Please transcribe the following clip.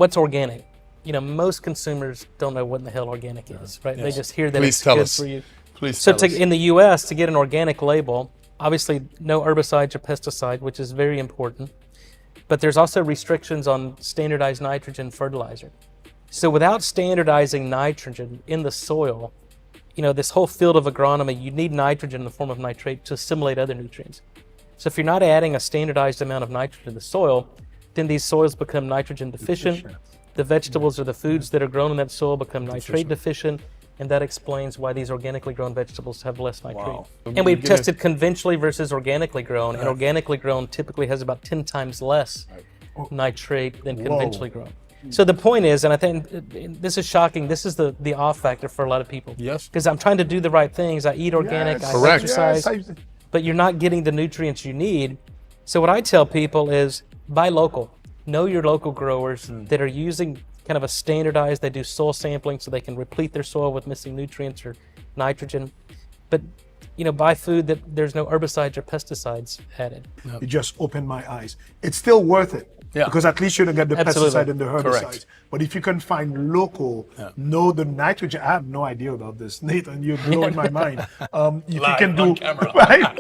what's organic? Most consumers don't know what in the hell organic is, right? Yes. They just hear that Please it's tell good us. for you. Please So tell us. in the U.S., to get an organic label, obviously no herbicides or pesticide, which is very important. But there's also restrictions on standardized nitrogen fertilizer. So without standardizing nitrogen in the soil, this whole field of agronomy, you need nitrogen in the form of nitrate to assimilate other nutrients. So if you're not adding a standardized amount of nitrogen to the soil, then these soils become nitrogen deficient. The vegetables or the foods that are grown in that soil become nitrate deficient, and that explains why these organically grown vegetables have less nitrate. Wow. And we've tested conventionally versus organically grown, and organically grown typically has about 10 times less nitrate than conventionally grown. So the point is, and I think this is shocking, this is the off factor for a lot of people. Yes. Because I'm trying to do the right things, I eat organic, I Correct. exercise, but you're not getting the nutrients you need. So what I tell people is buy local. Know your local growers that are using kind of a standardized, they do soil sampling so they can replete their soil with missing nutrients or nitrogen. But buy food that there's no herbicides or pesticides added. You just opened my eyes. It's still worth it. Yeah. Because at least you don't get the Absolutely. pesticide and the herbicides. Correct. But if you can find local, know the nitrogen. I have no idea about this, Nathan. You're blowing my mind. If you Live can on do camera. right.